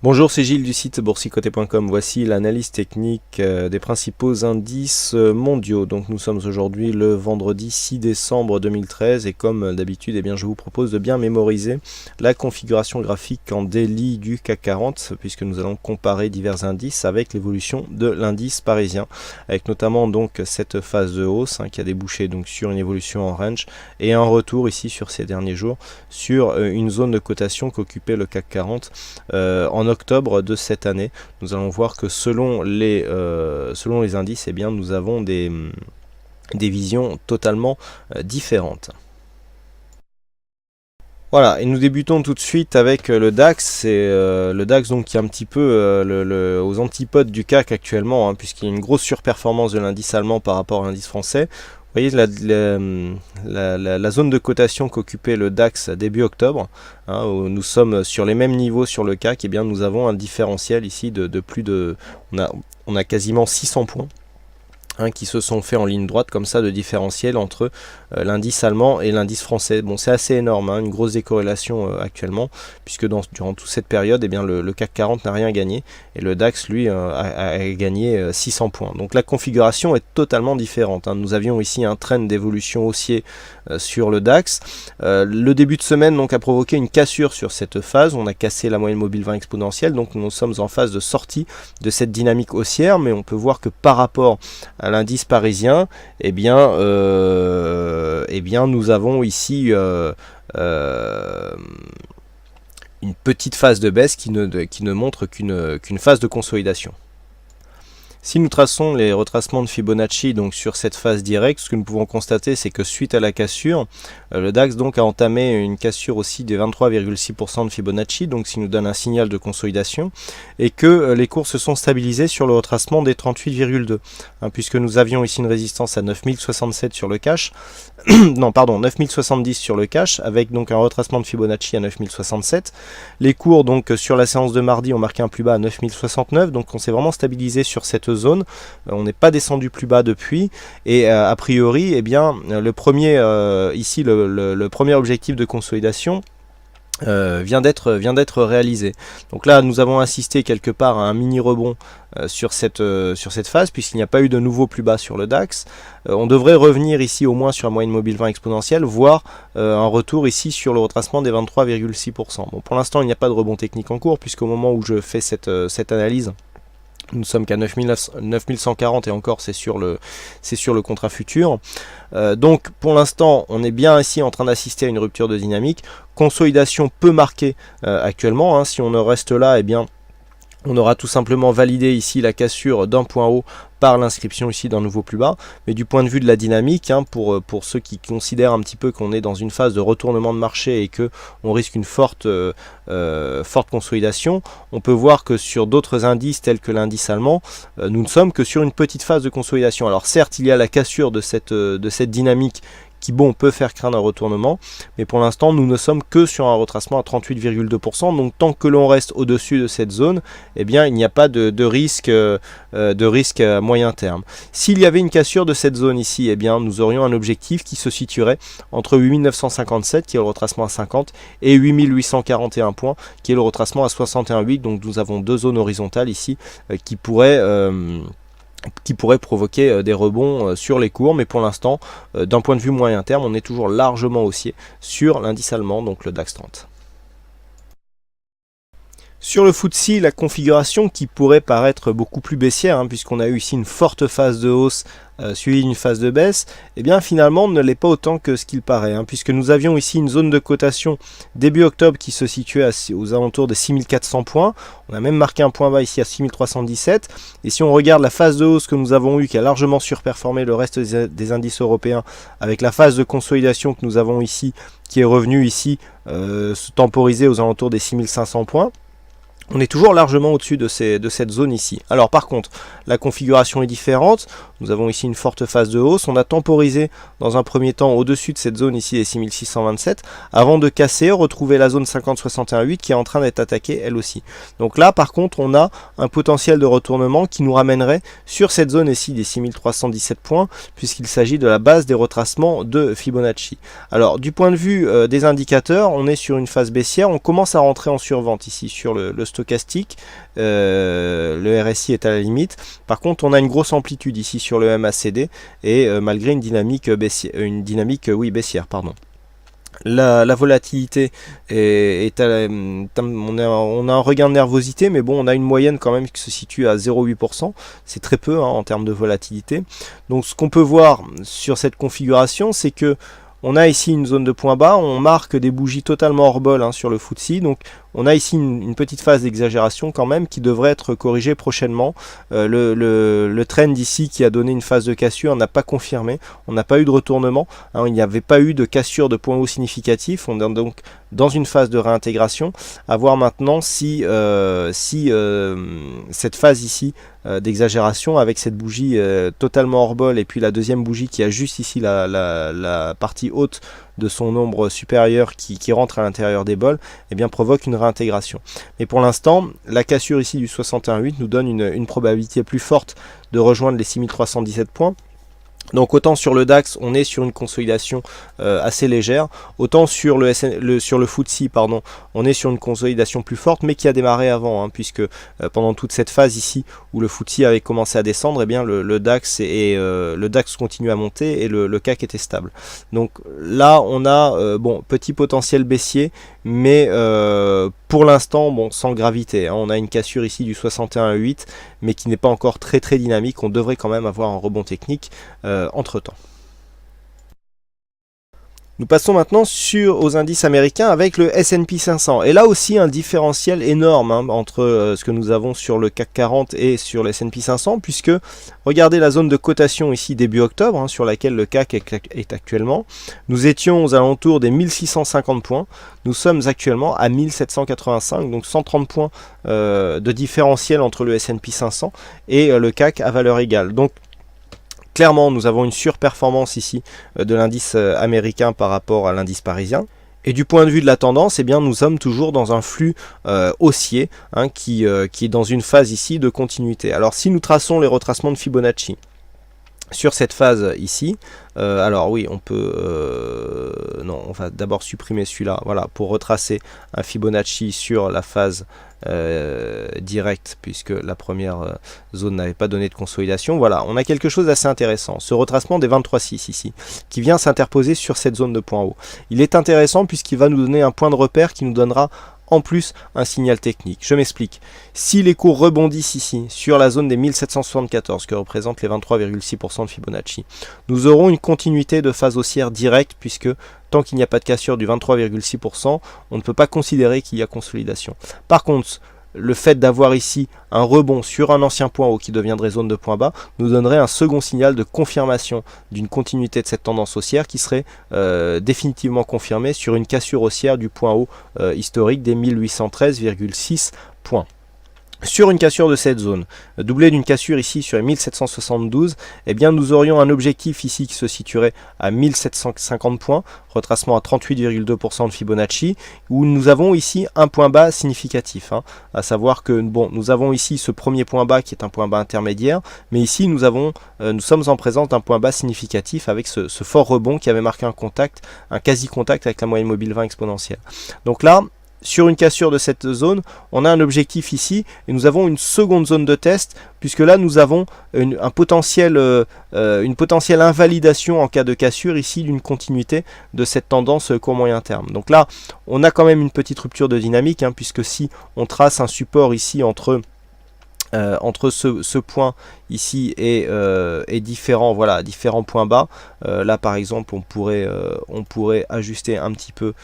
Bonjour, c'est Gilles du site boursicoté.com. Voici l'analyse technique des principaux indices mondiaux. Donc nous sommes aujourd'hui le vendredi 6 décembre 2013 et comme d'habitude, je vous propose de bien mémoriser la configuration graphique en daily du CAC 40 puisque nous allons comparer divers indices avec l'évolution de l'indice parisien avec notamment donc cette phase de hausse qui a débouché donc sur une évolution en range et un retour ici sur ces derniers jours sur une zone de cotation qu'occupait le CAC 40 en octobre de cette année. Nous allons voir que selon les indices, nous avons des visions totalement différentes. Voilà, et nous débutons tout de suite avec le DAX. C'est le DAX donc qui est un petit peu aux antipodes du CAC actuellement, puisqu'il y a une grosse surperformance de l'indice allemand par rapport à l'indice français. Vous voyez la zone de cotation qu'occupait le DAX début octobre, où nous sommes sur les mêmes niveaux sur le CAC, nous avons un différentiel ici de plus de... On a quasiment 600 points. Qui se sont faits en ligne droite comme ça de différentiel entre l'indice allemand et l'indice français. Bon, c'est assez énorme, une grosse décorrélation actuellement, puisque durant toute cette période, le CAC 40 n'a rien gagné, et le DAX, lui, a gagné 600 points. Donc la configuration est totalement différente. Nous avions ici un trend d'évolution haussier sur le DAX. Le début de semaine donc a provoqué une cassure sur cette phase. On a cassé la moyenne mobile 20 exponentielle, donc nous sommes en phase de sortie de cette dynamique haussière, mais on peut voir que par rapport à l'indice parisien, nous avons ici une petite phase de baisse qui ne montre qu'une phase de consolidation. Si nous traçons les retracements de Fibonacci donc sur cette phase directe, ce que nous pouvons constater, c'est que suite à la cassure, le DAX donc a entamé une cassure aussi des 23,6% de Fibonacci, donc ce qui nous donne un signal de consolidation, et que les cours se sont stabilisés sur le retracement des 38,2, puisque nous avions ici une résistance à 9067 sur le cash, non pardon, 9070 sur le cash, avec donc un retracement de Fibonacci à 9067. Les cours donc sur la séance de mardi ont marqué un plus bas à 9069, donc on s'est vraiment stabilisé sur cette zone. On n'est pas descendu plus bas depuis, et a priori le premier le premier objectif de consolidation vient d'être réalisé. Donc là nous avons assisté quelque part à un mini rebond sur cette phase, puisqu'il n'y a pas eu de nouveau plus bas sur le DAX. On devrait revenir ici au moins sur la moyenne mobile 20 exponentielle, voire un retour ici sur le retracement des 23,6%. Bon, pour l'instant il n'y a pas de rebond technique en cours, puisqu'au moment où je fais cette analyse, nous sommes qu'à 9140 et encore c'est sur le contrat futur. Donc pour l'instant on est bien ici en train d'assister à une rupture de dynamique. Consolidation peu marquée actuellement. Si on en reste là, on aura tout simplement validé ici la cassure d'un point haut par l'inscription ici d'un nouveau plus bas. Mais du point de vue de la dynamique, pour ceux qui considèrent un petit peu qu'on est dans une phase de retournement de marché et que on risque une forte consolidation, on peut voir que sur d'autres indices tels que l'indice allemand, nous ne sommes que sur une petite phase de consolidation. Alors certes, il y a la cassure de cette dynamique qui peut faire craindre un retournement, mais pour l'instant nous ne sommes que sur un retracement à 38,2%, donc tant que l'on reste au-dessus de cette zone, il n'y a pas de risque à moyen terme. S'il y avait une cassure de cette zone ici, nous aurions un objectif qui se situerait entre 8957 qui est le retracement à 50 et 8841 points qui est le retracement à 61,8, donc nous avons deux zones horizontales ici qui pourraient provoquer des rebonds sur les cours, mais pour l'instant, d'un point de vue moyen terme, on est toujours largement haussier sur l'indice allemand, donc le DAX 30. Sur le FTSE, la configuration qui pourrait paraître beaucoup plus baissière, puisqu'on a eu ici une forte phase de hausse suivie d'une phase de baisse, finalement ne l'est pas autant que ce qu'il paraît, puisque nous avions ici une zone de cotation début octobre qui se situait aux alentours de 6400 points. On a même marqué un point bas ici à 6317, et si on regarde la phase de hausse que nous avons eue qui a largement surperformé le reste des indices européens, avec la phase de consolidation que nous avons ici qui est revenue ici se temporiser aux alentours des 6500 points, on est toujours largement au-dessus de cette zone ici. Alors par contre, la configuration est différente. Nous avons ici une forte phase de hausse. On a temporisé dans un premier temps au-dessus de cette zone ici, les 6627, avant de casser, retrouver la zone 50-61-8 qui est en train d'être attaquée elle aussi. Donc là par contre, on a un potentiel de retournement qui nous ramènerait sur cette zone ici des 6317 points, puisqu'il s'agit de la base des retracements de Fibonacci. Alors du point de vue des indicateurs, on est sur une phase baissière. On commence à rentrer en survente ici sur le stochastique, le RSI est à la limite. Par contre, on a une grosse amplitude ici sur le MACD et malgré une dynamique baissière, baissière, pardon. La volatilité est on a un regain de nervosité, mais bon, on a une moyenne quand même qui se situe à 0,8%. C'est très peu en termes de volatilité. Donc ce qu'on peut voir sur cette configuration, c'est que on a ici une zone de point bas, on marque des bougies totalement hors bol sur le FTSE, donc on a ici une petite phase d'exagération quand même qui devrait être corrigée prochainement. Le trend ici qui a donné une phase de cassure n'a pas confirmé, on n'a pas eu de retournement, il n'y avait pas eu de cassure de point haut significatif, on est donc dans une phase de réintégration, à voir maintenant si cette phase ici d'exagération avec cette bougie totalement hors bol et puis la deuxième bougie qui a juste ici la partie haute de son ombre supérieure qui rentre à l'intérieur des bols, eh bien provoque une réintégration. Mais pour l'instant, la cassure ici du 61,8 nous donne une probabilité plus forte de rejoindre les 6317 points. Donc autant sur le DAX on est sur une consolidation assez légère, autant sur le FTSE pardon, on est sur une consolidation plus forte mais qui a démarré avant, puisque pendant toute cette phase ici où le FTSE avait commencé à descendre, eh bien le DAX continue à monter et le CAC était stable. Donc là on a petit potentiel baissier, mais pour l'instant sans gravité, on a une cassure ici du 61,8 mais qui n'est pas encore très dynamique. On devrait quand même avoir un rebond technique entre temps. Nous passons maintenant aux indices américains avec le S&P 500. Et là aussi un différentiel énorme entre ce que nous avons sur le CAC 40 et sur le S&P 500, puisque regardez la zone de cotation ici début octobre, sur laquelle le CAC est actuellement. Nous étions aux alentours des 1650 points. Nous sommes actuellement à 1785, donc 130 points de différentiel entre le S&P 500 et le CAC à valeur égale. Donc clairement, nous avons une surperformance ici de l'indice américain par rapport à l'indice parisien. Et du point de vue de la tendance, eh bien, nous sommes toujours dans un flux haussier qui est dans une phase ici de continuité. Alors si nous traçons les retracements de Fibonacci sur cette phase ici, alors oui, on peut... non, on va d'abord supprimer celui-là, voilà, pour retracer un Fibonacci sur la phase directe, puisque la première zone n'avait pas donné de consolidation. Voilà, on a quelque chose d'assez intéressant. Ce retracement des 23,6 ici, qui vient s'interposer sur cette zone de point haut. Il est intéressant puisqu'il va nous donner un point de repère qui nous donnera en plus un signal technique. Je m'explique. Si les cours rebondissent ici sur la zone des 1774, que représentent les 23,6% de Fibonacci, nous aurons une continuité de phase haussière directe, puisque tant qu'il n'y a pas de cassure du 23,6%, on ne peut pas considérer qu'il y a consolidation. Par contre, le fait d'avoir ici un rebond sur un ancien point haut qui deviendrait zone de point bas nous donnerait un second signal de confirmation d'une continuité de cette tendance haussière qui serait définitivement confirmée sur une cassure haussière du point haut historique des 1813,6 points. Sur une cassure de cette zone, doublée d'une cassure ici sur les 1772, eh bien nous aurions un objectif ici qui se situerait à 1750 points, retracement à 38,2% de Fibonacci, où nous avons ici un point bas significatif, à savoir que nous avons ici ce premier point bas qui est un point bas intermédiaire, mais ici nous sommes en présence d'un point bas significatif avec ce fort rebond qui avait marqué un quasi-contact avec la moyenne mobile 20 exponentielle. Donc là, sur une cassure de cette zone, on a un objectif ici et nous avons une seconde zone de test, puisque là nous avons une potentielle invalidation en cas de cassure ici d'une continuité de cette tendance court moyen terme. Donc là on a quand même une petite rupture de dynamique, puisque si on trace un support ici entre ce point ici et différents points bas, là par exemple on pourrait ajuster un petit peu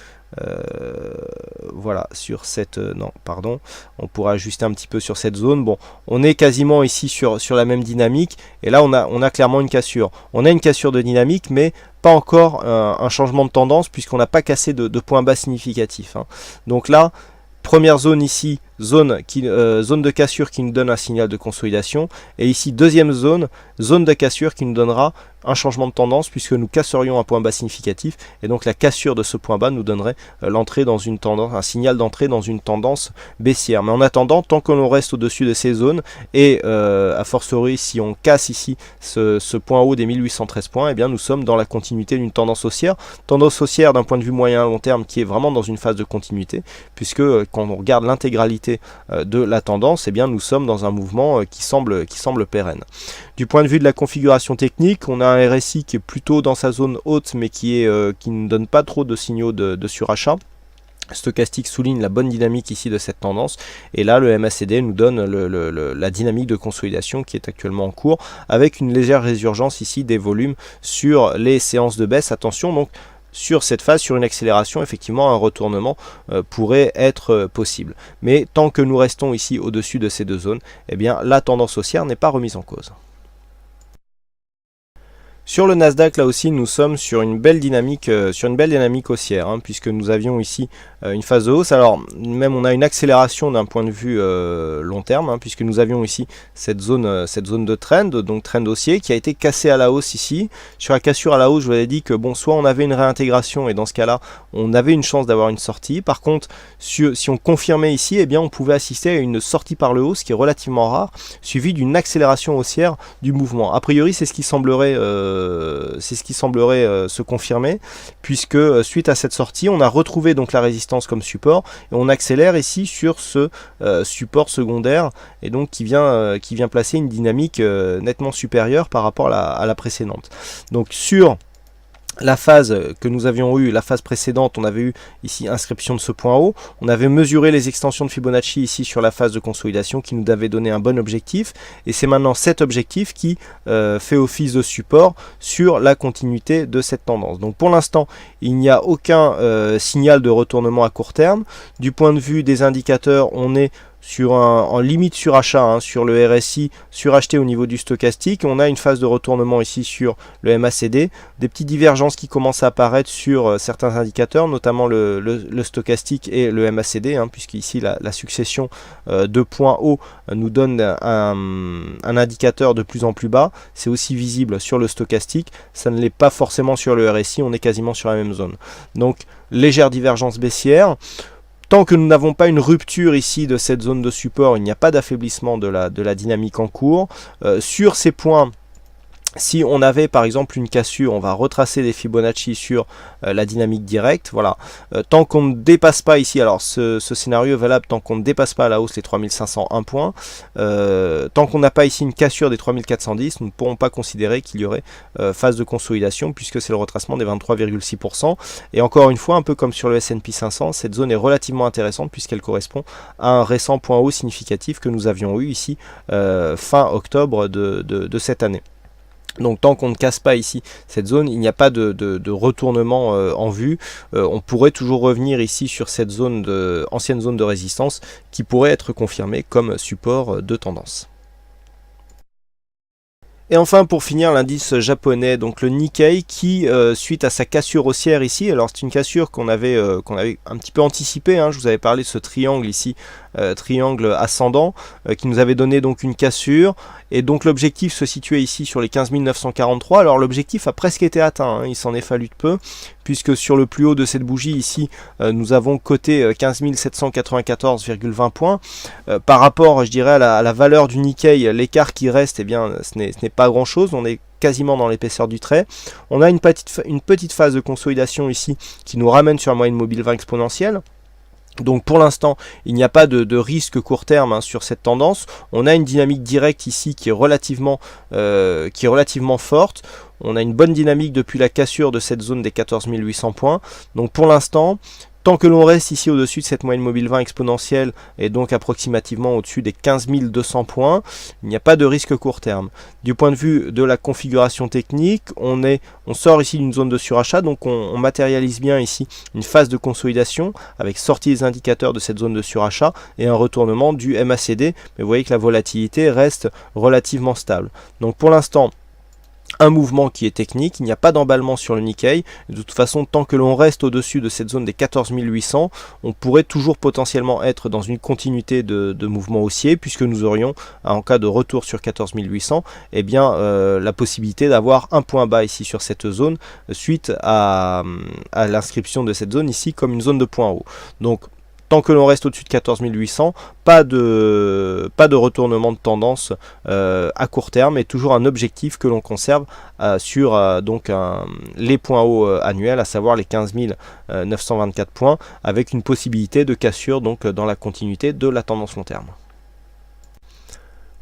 voilà sur cette on pourra ajuster un petit peu sur cette zone. Bon, on est quasiment ici sur la même dynamique et là on a clairement une cassure, de dynamique, mais pas encore un changement de tendance, puisqu'on n'a pas cassé de points bas significatifs, donc là première zone ici, zone de cassure qui nous donne un signal de consolidation, et ici deuxième zone de cassure qui nous donnera un changement de tendance, puisque nous casserions un point bas significatif, et donc la cassure de ce point bas nous donnerait l'entrée dans une tendance, un signal d'entrée dans une tendance baissière. Mais en attendant, tant que l'on reste au-dessus de ces zones, et a fortiori si on casse ici ce point haut des 1813 points, eh bien nous sommes dans la continuité d'une tendance haussière d'un point de vue moyen à long terme qui est vraiment dans une phase de continuité, puisque quand on regarde l'intégralité continuité de la tendance, eh bien nous sommes dans un mouvement qui semble pérenne. Du point de vue de la configuration technique, on a un RSI qui est plutôt dans sa zone haute, mais qui ne donne pas trop de signaux de surachat. Stochastique souligne la bonne dynamique ici de cette tendance, et là le MACD nous donne la dynamique de consolidation qui est actuellement en cours, avec une légère résurgence ici des volumes sur les séances de baisse. Attention donc, sur cette phase, sur une accélération, effectivement un retournement pourrait être possible. Mais tant que nous restons ici au-dessus de ces deux zones, eh bien la tendance haussière n'est pas remise en cause. Sur le Nasdaq, là aussi, nous sommes sur une belle dynamique haussière, hein, puisque nous avions ici une phase de hausse. Alors, même on a une accélération d'un point de vue long terme, hein, puisque nous avions ici cette zone de trend, donc trend haussier, qui a été cassée à la hausse ici. Sur la cassure à la hausse, je vous avais dit que bon, soit on avait une réintégration, et dans ce cas-là, on avait une chance d'avoir une sortie. Par contre, si on confirmait ici, eh bien, on pouvait assister à une sortie par le haut, ce qui est relativement rare, suivi d'une accélération haussière du mouvement. A priori, c'est ce qui semblerait se confirmer, puisque suite à cette sortie, on a retrouvé donc la résistance comme support, et on accélère ici sur ce support secondaire, et donc qui vient placer une dynamique nettement supérieure par rapport à la précédente. Donc sur la phase que nous avions eue, la phase précédente, on avait eu ici inscription de ce point haut. On avait mesuré les extensions de Fibonacci ici sur la phase de consolidation qui nous avait donné un bon objectif. Et c'est maintenant cet objectif qui fait office de support sur la continuité de cette tendance. Donc pour l'instant, il n'y a aucun signal de retournement à court terme. Du point de vue des indicateurs, on est en limite surachat, hein, sur le RSI, suracheté au niveau du stochastique. On a une phase de retournement ici sur le MACD, des petites divergences qui commencent à apparaître sur certains indicateurs, notamment le stochastique et le MACD, hein, puisqu'ici la succession de points hauts nous donne un indicateur de plus en plus bas. C'est aussi visible sur le stochastique, ça ne l'est pas forcément sur le RSI, on est quasiment sur la même zone. Donc légère divergence baissière. Tant que nous n'avons pas une rupture ici de cette zone de support, il n'y a pas d'affaiblissement de la dynamique en cours. Sur ces points, si on avait par exemple une cassure, on va retracer des Fibonacci sur la dynamique directe. Voilà. Tant qu'on ne dépasse pas ici, alors ce scénario est valable tant qu'on ne dépasse pas à la hausse les 3501 points. Tant qu'on n'a pas ici une cassure des 3410, nous ne pourrons pas considérer qu'il y aurait phase de consolidation, puisque c'est le retracement des 23,6%. Et encore une fois, un peu comme sur le S&P 500, cette zone est relativement intéressante puisqu'elle correspond à un récent point haut significatif que nous avions eu ici fin octobre de cette année. Donc tant qu'on ne casse pas ici cette zone, il n'y a pas de retournement en vue. On pourrait toujours revenir ici sur cette ancienne zone de résistance qui pourrait être confirmée comme support de tendance. Et enfin, pour finir, l'indice japonais, donc le Nikkei, qui suite à sa cassure haussière ici, alors c'est une cassure qu'on avait un petit peu anticipée, hein, je vous avais parlé de ce triangle ici, triangle ascendant, qui nous avait donné donc une cassure, et donc l'objectif se situait ici sur les 15 943. Alors l'objectif a presque été atteint, hein, il s'en est fallu de peu, puisque sur le plus haut de cette bougie ici, nous avons coté 15 794,20 points. Par rapport, je dirais, à la valeur du Nikkei, l'écart qui reste, eh bien, ce n'est pas grand chose, on est quasiment dans l'épaisseur du trait. On a une petite phase de consolidation ici qui nous ramène sur la moyenne mobile 20 exponentielle. Donc pour l'instant, il n'y a pas de risque court terme, hein, sur cette tendance. On a une dynamique directe ici qui est relativement forte. On a une bonne dynamique depuis la cassure de cette zone des 14 800 points. Donc pour l'instant, tant que l'on reste ici au-dessus de cette moyenne mobile 20 exponentielle et donc approximativement au-dessus des 15 200 points, il n'y a pas de risque court terme. Du point de vue de la configuration technique, on sort ici d'une zone de surachat, donc on matérialise bien ici une phase de consolidation avec sortie des indicateurs de cette zone de surachat et un retournement du MACD. Mais vous voyez que la volatilité reste relativement stable. Donc pour l'instant, un mouvement qui est technique, il n'y a pas d'emballement sur le Nikkei. De toute façon, tant que l'on reste au-dessus de cette zone des 14 800, on pourrait toujours potentiellement être dans une continuité de mouvement haussier, puisque nous aurions, en cas de retour sur 14 800, eh bien, la possibilité d'avoir un point bas ici sur cette zone, suite à l'inscription de cette zone ici comme une zone de point haut. Donc tant que l'on reste au-dessus de 14 800, pas de retournement de tendance à court terme, et toujours un objectif que l'on conserve sur donc les points hauts annuels, à savoir les 15 924 points, avec une possibilité de cassure donc dans la continuité de la tendance long terme.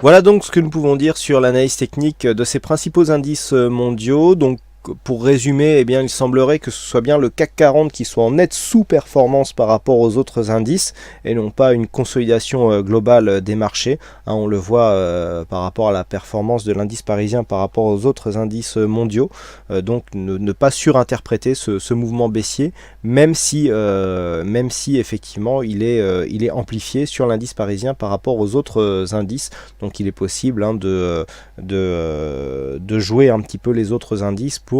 Voilà donc ce que nous pouvons dire sur l'analyse technique de ces principaux indices mondiaux. Donc pour résumer, eh bien, il semblerait que ce soit bien le CAC 40 qui soit en nette sous-performance par rapport aux autres indices et non pas une consolidation globale des marchés. Hein, on le voit par rapport à la performance de l'indice parisien par rapport aux autres indices mondiaux. Donc ne pas surinterpréter ce mouvement baissier, même si effectivement il est amplifié sur l'indice parisien par rapport aux autres indices. Donc il est possible de jouer un petit peu les autres indices pour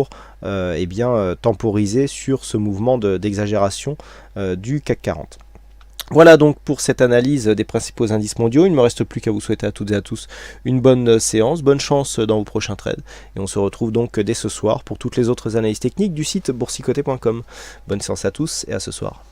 temporiser sur ce mouvement d'exagération du CAC 40. Voilà donc pour cette analyse des principaux indices mondiaux. Il ne me reste plus qu'à vous souhaiter à toutes et à tous une bonne séance, bonne chance dans vos prochains trades. Et on se retrouve donc dès ce soir pour toutes les autres analyses techniques du site boursicoté.com. Bonne séance à tous et à ce soir.